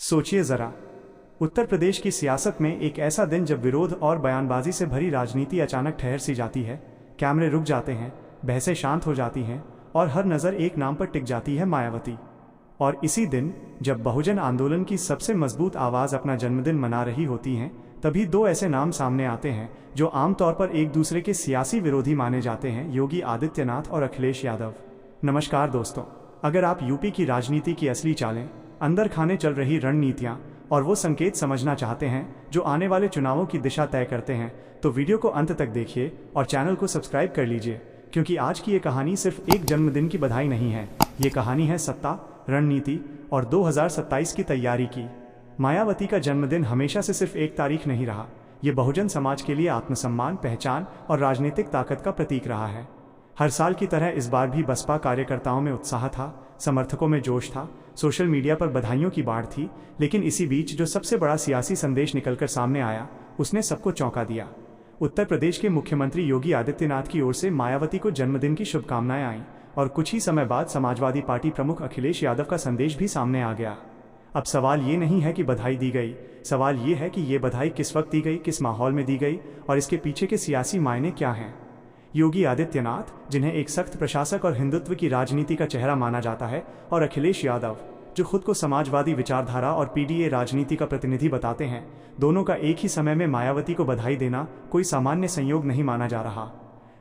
सोचिए जरा, उत्तर प्रदेश की सियासत में एक ऐसा दिन जब विरोध और बयानबाजी से भरी राजनीति अचानक ठहर सी जाती है। कैमरे रुक जाते हैं, बहसें शांत हो जाती हैं और हर नज़र एक नाम पर टिक जाती है, मायावती। और इसी दिन जब बहुजन आंदोलन की सबसे मजबूत आवाज़ अपना जन्मदिन मना रही होती हैं, तभी दो ऐसे नाम सामने आते हैं जो आमतौर पर एक दूसरे के सियासी विरोधी माने जाते हैं, योगी आदित्यनाथ और अखिलेश यादव। नमस्कार दोस्तों, अगर आप यूपी की राजनीति की असली चालें, अंदर खाने चल रही रणनीतियां और वो संकेत समझना चाहते हैं जो आने वाले चुनावों की दिशा तय करते हैं, तो वीडियो को अंत तक देखिए और चैनल को सब्सक्राइब कर लीजिए, क्योंकि आज की ये कहानी सिर्फ एक जन्मदिन की बधाई नहीं है। ये कहानी है सत्ता, रणनीति और 2027 की तैयारी की। मायावती का जन्मदिन हमेशा से सिर्फ एक तारीख नहीं रहा, ये बहुजन समाज के लिए आत्मसम्मान, पहचान और राजनीतिक ताकत का प्रतीक रहा है। हर साल की तरह इस बार भी बसपा कार्यकर्ताओं में उत्साह था, समर्थकों में जोश था, सोशल मीडिया पर बधाइयों की बाढ़ थी। लेकिन इसी बीच जो सबसे बड़ा सियासी संदेश निकलकर सामने आया, उसने सबको चौंका दिया। उत्तर प्रदेश के मुख्यमंत्री योगी आदित्यनाथ की ओर से मायावती को जन्मदिन की शुभकामनाएं आईं और कुछ ही समय बाद समाजवादी पार्टी प्रमुख अखिलेश यादव का संदेश भी सामने आ गया। अब सवाल ये नहीं है कि बधाई दी गई, सवाल ये है कि ये बधाई किस वक्त दी गई, किस माहौल में दी गई और इसके पीछे के सियासी मायने क्या हैं। योगी आदित्यनाथ, जिन्हें एक सख्त प्रशासक और हिंदुत्व की राजनीति का चेहरा माना जाता है, और अखिलेश यादव, जो खुद को समाजवादी विचारधारा और पीडीए राजनीति का प्रतिनिधि बताते हैं, दोनों का एक ही समय में मायावती को बधाई देना कोई सामान्य संयोग नहीं माना जा रहा।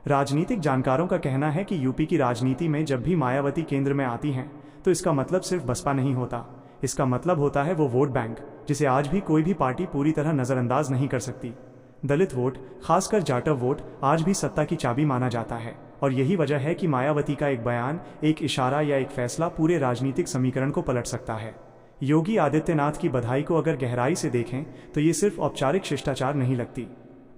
राजनीतिक जानकारों का कहना है कि यूपी की राजनीति में जब भी मायावती केंद्र में आती हैं, तो इसका मतलब सिर्फ बसपा नहीं होता। इसका मतलब होता है वो वोट बैंक, जिसे आज भी कोई भी पार्टी पूरी तरह नज़रअंदाज नहीं कर सकती। दलित वोट, खासकर जाटव वोट, आज भी सत्ता की चाबी माना जाता है और यही वजह है कि मायावती का एक बयान, एक इशारा या एक फैसला पूरे राजनीतिक समीकरण को पलट सकता है। योगी आदित्यनाथ की बधाई को अगर गहराई से देखें तो ये सिर्फ औपचारिक शिष्टाचार नहीं लगती।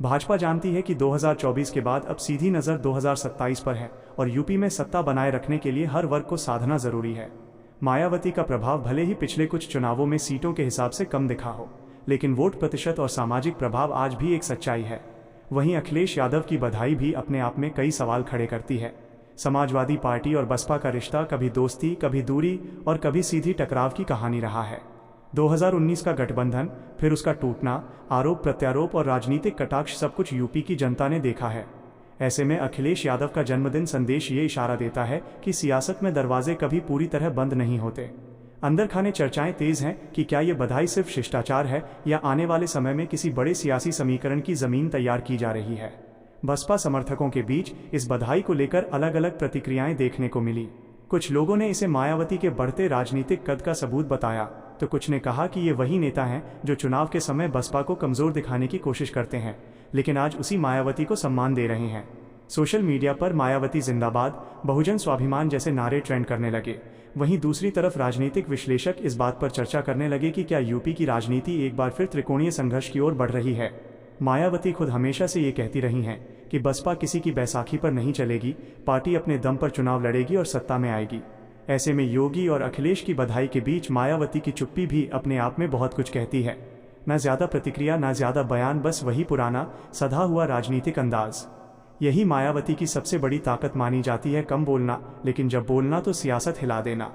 भाजपा जानती है कि 2024 के बाद अब सीधी नज़र 2027 पर है और यूपी में सत्ता बनाए रखने के लिए हर वर्ग को साधना जरूरी है। मायावती का प्रभाव भले ही पिछले कुछ चुनावों में सीटों के हिसाब से कम दिखा हो, लेकिन वोट प्रतिशत और सामाजिक प्रभाव आज भी एक सच्चाई है। वहीं अखिलेश यादव की बधाई भी अपने आप में कई सवाल खड़े करती है। समाजवादी पार्टी और बसपा का रिश्ता कभी दोस्ती, कभी दूरी और कभी सीधी टकराव की कहानी रहा है। 2019 का गठबंधन, फिर उसका टूटना, आरोप प्रत्यारोप और राजनीतिक कटाक्ष, सब कुछ यूपी की जनता ने देखा है। ऐसे में अखिलेश यादव का जन्मदिन संदेश ये इशारा देता है कि सियासत में दरवाजे कभी पूरी तरह बंद नहीं होते। अंदर खाने चर्चाएं तेज हैं कि क्या ये बधाई सिर्फ शिष्टाचार है या आने वाले समय में किसी बड़े सियासी समीकरण की जमीन तैयार की जा रही है। बसपा समर्थकों के बीच इस बधाई को लेकर अलग अलग प्रतिक्रियाएं देखने को मिली। कुछ लोगों ने इसे मायावती के बढ़ते राजनीतिक कद का सबूत बताया, तो कुछ ने कहा कि ये वही नेता हैं जो चुनाव के समय बसपा को कमजोर दिखाने की कोशिश करते हैं, लेकिन आज उसी मायावती को सम्मान दे रहे हैं। सोशल मीडिया पर मायावती जिंदाबाद, बहुजन स्वाभिमान जैसे नारे ट्रेंड करने लगे। वहीं दूसरी तरफ राजनीतिक विश्लेषक इस बात पर चर्चा करने लगे कि क्या यूपी की राजनीति एक बार फिर त्रिकोणीय संघर्ष की ओर बढ़ रही है। मायावती खुद हमेशा से ये कहती रही हैं कि बसपा किसी की बैसाखी पर नहीं चलेगी, पार्टी अपने दम पर चुनाव लड़ेगी और सत्ता में आएगी। ऐसे में योगी और अखिलेश की बधाई के बीच मायावती की चुप्पी भी अपने आप में बहुत कुछ कहती है। न ज्यादा प्रतिक्रिया, न ज्यादा बयान, बस वही पुराना सधा हुआ राजनीतिक अंदाज। यही मायावती की सबसे बड़ी ताकत मानी जाती है, कम बोलना, लेकिन जब बोलना तो सियासत हिला देना।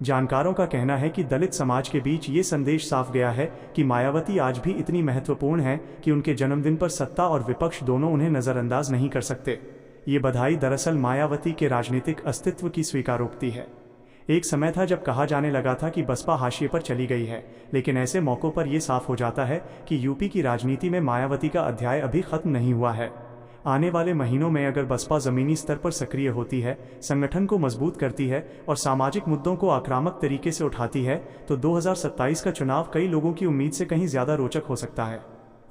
जानकारों का कहना है कि दलित समाज के बीच ये संदेश साफ गया है कि मायावती आज भी इतनी महत्वपूर्ण है कि उनके जन्मदिन पर सत्ता और विपक्ष दोनों उन्हें नज़रअंदाज नहीं कर सकते। ये बधाई दरअसल मायावती के राजनीतिक अस्तित्व की स्वीकारोक्ति है। एक समय था जब कहा जाने लगा था कि बसपा हाशिए पर चली गई है, लेकिन ऐसे मौक़ों पर यह साफ हो जाता है कि यूपी की राजनीति में मायावती का अध्याय अभी खत्म नहीं हुआ है। आने वाले महीनों में अगर बसपा ज़मीनी स्तर पर सक्रिय होती है, संगठन को मजबूत करती है और सामाजिक मुद्दों को आक्रामक तरीके से उठाती है, तो 2027 का चुनाव कई लोगों की उम्मीद से कहीं ज़्यादा रोचक हो सकता है।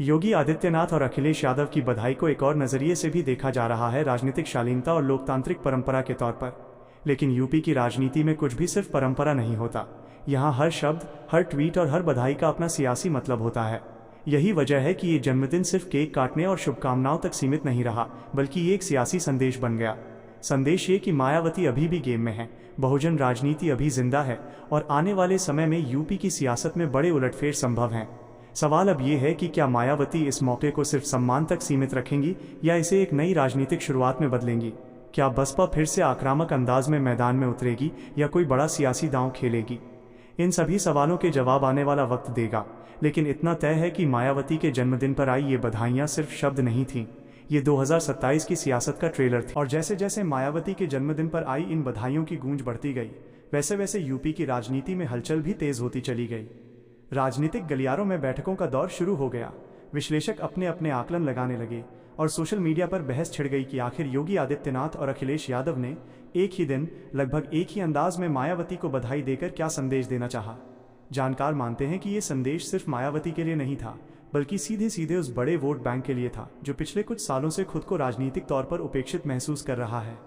योगी आदित्यनाथ और अखिलेश यादव की बधाई को एक और नज़रिए से भी देखा जा रहा है, राजनीतिक शालीनता और लोकतांत्रिक परंपरा के तौर पर। लेकिन यूपी की राजनीति में कुछ भी सिर्फ परंपरा नहीं होता। यहाँ हर शब्द, हर ट्वीट और हर बधाई का अपना सियासी मतलब होता है। यही वजह है कि ये जन्मदिन सिर्फ केक काटने और शुभकामनाओं तक सीमित नहीं रहा, बल्कि ये एक सियासी संदेश बन गया। संदेश ये कि मायावती अभी भी गेम में है, बहुजन राजनीति अभी जिंदा है और आने वाले समय में यूपी की सियासत में बड़े उलटफेर संभव हैं। सवाल अब ये है कि क्या मायावती इस मौके को सिर्फ सम्मान तक सीमित रखेंगी या इसे एक नई राजनीतिक शुरुआत में बदलेंगी। क्या बसपा फिर से आक्रामक अंदाज में मैदान में उतरेगी या कोई बड़ा सियासी दांव खेलेगी। इन सभी सवालों के जवाब आने वाला वक्त देगा, लेकिन इतना तय है कि मायावती के जन्मदिन पर आई ये बधाइयाँ सिर्फ शब्द नहीं थीं, ये 2027 की सियासत का ट्रेलर थी। और जैसे जैसे मायावती के जन्मदिन पर आई इन बधाइयों की गूंज बढ़ती गई, वैसे वैसे यूपी की राजनीति में हलचल भी तेज होती चली गई। राजनीतिक गलियारों में बैठकों का दौर शुरू हो गया। विश्लेषक अपने अपने आकलन लगाने लगे और सोशल मीडिया पर बहस छिड़ गई कि आखिर योगी आदित्यनाथ और अखिलेश यादव ने एक ही दिन लगभग एक ही अंदाज में मायावती को बधाई देकर क्या संदेश देना चाहा। जानकार मानते हैं कि ये संदेश सिर्फ मायावती के लिए नहीं था, बल्कि सीधे सीधे उस बड़े वोट बैंक के लिए था जो पिछले कुछ सालों से खुद को राजनीतिक तौर पर उपेक्षित महसूस कर रहा है।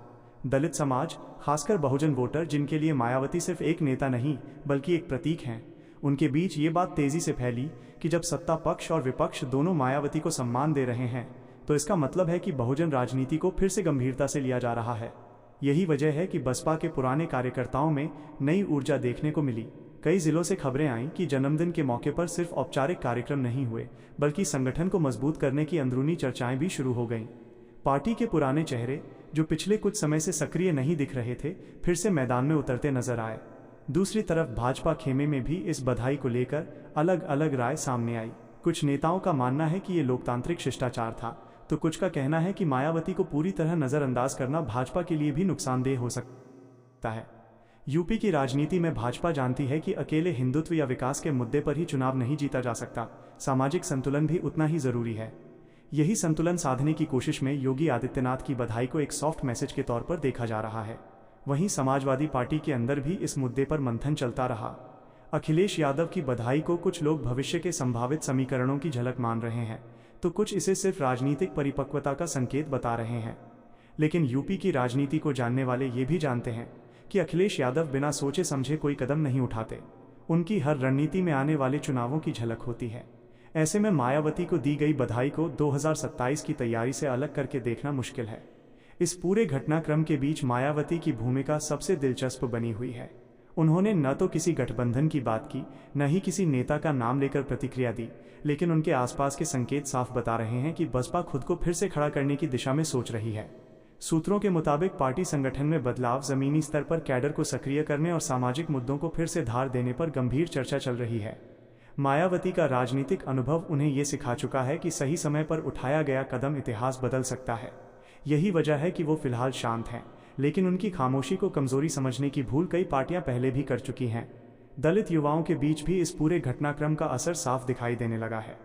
दलित समाज, खासकर बहुजन वोटर, जिनके लिए मायावती सिर्फ एक नेता नहीं बल्कि एक प्रतीक हैं, उनके बीच ये बात तेजी से फैली कि जब सत्ता पक्ष और विपक्ष दोनों मायावती को सम्मान दे रहे हैं तो इसका मतलब है कि बहुजन राजनीति को फिर से गंभीरता से लिया जा रहा है। यही वजह है कि बसपा के पुराने कार्यकर्ताओं में नई ऊर्जा देखने को मिली। कई जिलों से खबरें आईं कि जन्मदिन के मौके पर सिर्फ औपचारिक कार्यक्रम नहीं हुए, बल्कि संगठन को मजबूत करने की अंदरूनी चर्चाएं भी शुरू हो गईं। पार्टी के पुराने चेहरे, जो पिछले कुछ समय से सक्रिय नहीं दिख रहे थे, फिर से मैदान में उतरते नजर आए। दूसरी तरफ भाजपा खेमे में भी इस बधाई को लेकर अलग अलग राय सामने आई। कुछ नेताओं का मानना है कि ये लोकतांत्रिक शिष्टाचार था, तो कुछ का कहना है कि मायावती को पूरी तरह नज़रअंदाज करना भाजपा के लिए भी नुकसानदेह हो सकता है। यूपी की राजनीति में भाजपा जानती है कि अकेले हिंदुत्व या विकास के मुद्दे पर ही चुनाव नहीं जीता जा सकता, सामाजिक संतुलन भी उतना ही जरूरी है। यही संतुलन साधने की कोशिश में योगी आदित्यनाथ की बधाई को एक सॉफ्ट मैसेज के तौर पर देखा जा रहा है। वहीं समाजवादी पार्टी के अंदर भी इस मुद्दे पर मंथन चलता रहा। अखिलेश यादव की बधाई को कुछ लोग भविष्य के संभावित समीकरणों की झलक मान रहे हैं, तो कुछ इसे सिर्फ राजनीतिक परिपक्वता का संकेत बता रहे हैं। लेकिन यूपी की राजनीति को जानने वाले ये भी जानते हैं कि अखिलेश यादव बिना सोचे समझे कोई कदम नहीं उठाते। उनकी हर रणनीति में आने वाले चुनावों की झलक होती है। ऐसे में मायावती को दी गई बधाई को 2027 की तैयारी से अलग करके देखना मुश्किल है। इस पूरे घटनाक्रम के बीच मायावती की भूमिका सबसे दिलचस्प बनी हुई है। उन्होंने न तो किसी गठबंधन की बात की, न ही किसी नेता का नाम लेकर प्रतिक्रिया दी, लेकिन उनके आसपास के संकेत साफ बता रहे हैं कि बसपा खुद को फिर से खड़ा करने की दिशा में सोच रही है। सूत्रों के मुताबिक पार्टी संगठन में बदलाव, जमीनी स्तर पर कैडर को सक्रिय करने और सामाजिक मुद्दों को फिर से धार देने पर गंभीर चर्चा चल रही है। मायावती का राजनीतिक अनुभव उन्हें ये सिखा चुका है कि सही समय पर उठाया गया कदम इतिहास बदल सकता है। यही वजह है कि वो फिलहाल शांत हैं, लेकिन उनकी खामोशी को कमजोरी समझने की भूल कई पार्टियां पहले भी कर चुकी हैं। दलित युवाओं के बीच भी इस पूरे घटनाक्रम का असर साफ दिखाई देने लगा है।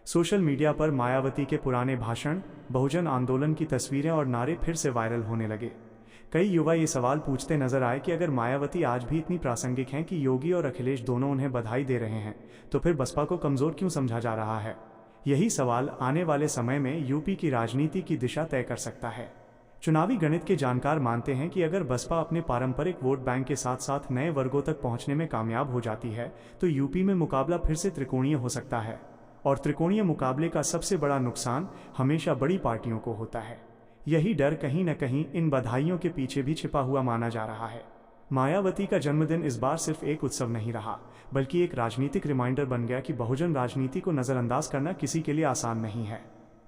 सोशल मीडिया पर मायावती के पुराने भाषण, बहुजन आंदोलन की तस्वीरें और नारे फिर से वायरल होने लगे। कई युवा ये सवाल पूछते नजर आए कि अगर मायावती आज भी इतनी प्रासंगिक हैं कि योगी और अखिलेश दोनों उन्हें बधाई दे रहे हैं, तो फिर बसपा को कमजोर क्यों समझा जा रहा है। यही सवाल आने वाले समय में यूपी की राजनीति की दिशा तय कर सकता है। चुनावी गणित के जानकार मानते हैं कि अगर बसपा अपने पारंपरिक वोट बैंक के साथ साथ नए वर्गों तक पहुंचने में कामयाब हो जाती है, तो यूपी में मुकाबला फिर से त्रिकोणीय हो सकता है। और त्रिकोणीय मुकाबले का सबसे बड़ा नुकसान हमेशा बड़ी पार्टियों को होता है। यही डर कहीं न कहीं इन बधाइयों के पीछे भी छिपा हुआ माना जा रहा है। मायावती का जन्मदिन इस बार सिर्फ एक उत्सव नहीं रहा, बल्कि एक राजनीतिक रिमाइंडर बन गया कि बहुजन राजनीति को नजरअंदाज करना किसी के लिए आसान नहीं है।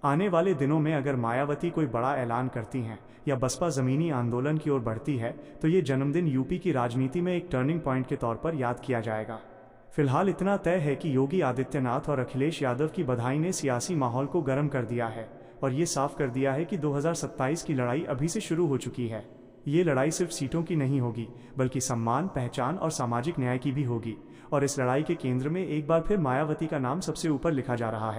आने वाले दिनों में अगर मायावती कोई बड़ा ऐलान करती हैं या बसपा जमीनी आंदोलन की ओर बढ़ती है, तो ये जन्मदिन यूपी की राजनीति में एक टर्निंग पॉइंट के तौर पर याद किया जाएगा। फिलहाल इतना तय है कि योगी आदित्यनाथ और अखिलेश यादव की बधाई ने सियासी माहौल को गर्म कर दिया है और ये साफ कर दिया है कि 2027 की लड़ाई अभी से शुरू हो चुकी है। ये लड़ाई सिर्फ सीटों की नहीं होगी, बल्कि सम्मान, पहचान और सामाजिक न्याय की भी होगी। और इस लड़ाई के केंद्र में एक बार फिर मायावती का नाम सबसे ऊपर लिखा जा रहा है।